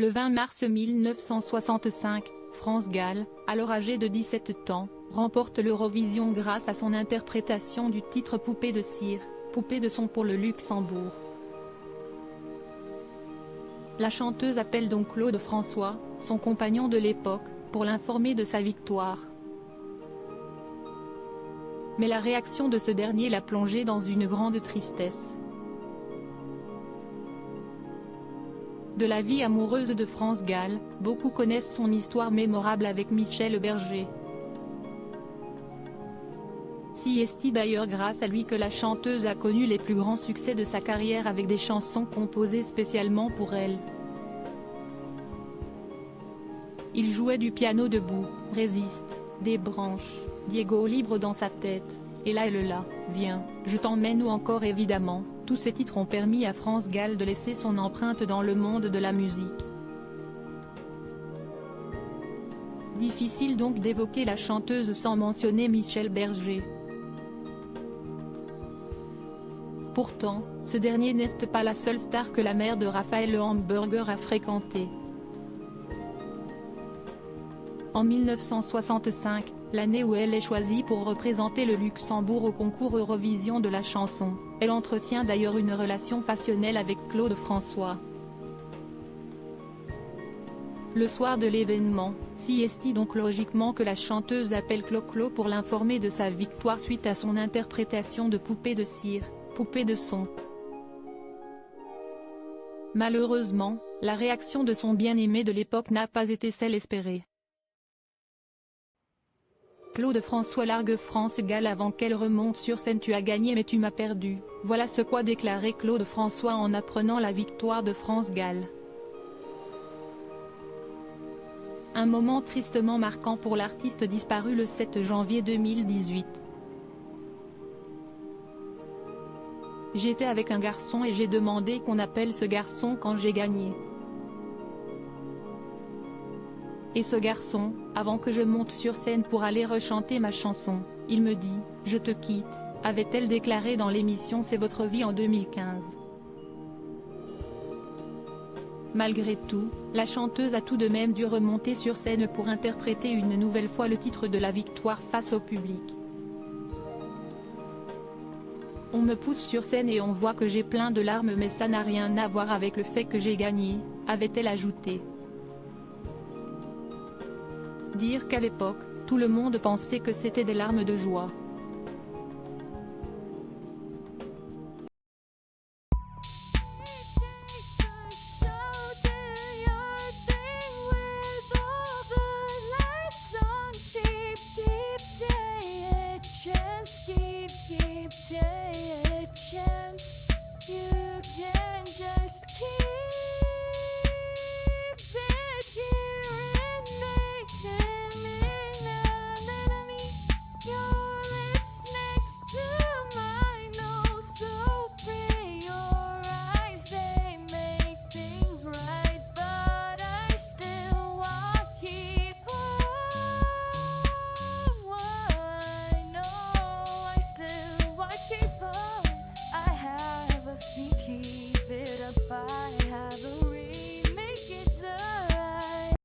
Le 20 mars 1965, France Gall, alors âgée de 17 ans, remporte l'Eurovision grâce à son interprétation du titre Poupée de cire, poupée de son pour le Luxembourg. La chanteuse appelle donc Claude François, son compagnon de l'époque, pour l'informer de sa victoire. Mais la réaction de ce dernier l'a plongée dans une grande tristesse. De la vie amoureuse de France Gall, beaucoup connaissent son histoire mémorable avec Michel Berger. Si est d'ailleurs grâce à lui que la chanteuse a connu les plus grands succès de sa carrière avec des chansons composées spécialement pour elle. Il jouait du piano debout, Résiste, Des branches, Diego libre dans sa tête, et là elle là, Viens, je t'emmène ou encore évidemment, tous ces titres ont permis à France Gall de laisser son empreinte dans le monde de la musique. Difficile donc d'évoquer la chanteuse sans mentionner Michel Berger. Pourtant, ce dernier n'est pas la seule star que la mère de Raphaël le Hamburger a fréquentée. En 1965, l'année où elle est choisie pour représenter le Luxembourg au concours Eurovision de la chanson, elle entretient d'ailleurs une relation passionnelle avec Claude François. Le soir de l'événement, si est donc logiquement que la chanteuse appelle Clo-Clo pour l'informer de sa victoire suite à son interprétation de Poupée de cire, poupée de son. Malheureusement, la réaction de son bien-aimé de l'époque n'a pas été celle espérée. Claude François largue France Gall avant qu'elle remonte sur scène. Tu as gagné mais tu m'as perdu, voilà ce qu'a déclaré Claude François en apprenant la victoire de France Gall. Un moment tristement marquant pour l'artiste disparu le 7 janvier 2018. J'étais avec un garçon et j'ai demandé qu'on appelle ce garçon quand j'ai gagné. Et ce garçon, avant que je monte sur scène pour aller rechanter ma chanson, il me dit « Je te quitte », avait-elle déclaré dans l'émission C'est votre vie en 2015. Malgré tout, la chanteuse a tout de même dû remonter sur scène pour interpréter une nouvelle fois le titre de la victoire face au public. On me pousse sur scène et on voit que j'ai plein de larmes mais ça n'a rien à voir avec le fait que j'ai gagné, avait-elle ajouté. Dire qu'à l'époque, tout le monde pensait que c'était des larmes de joie.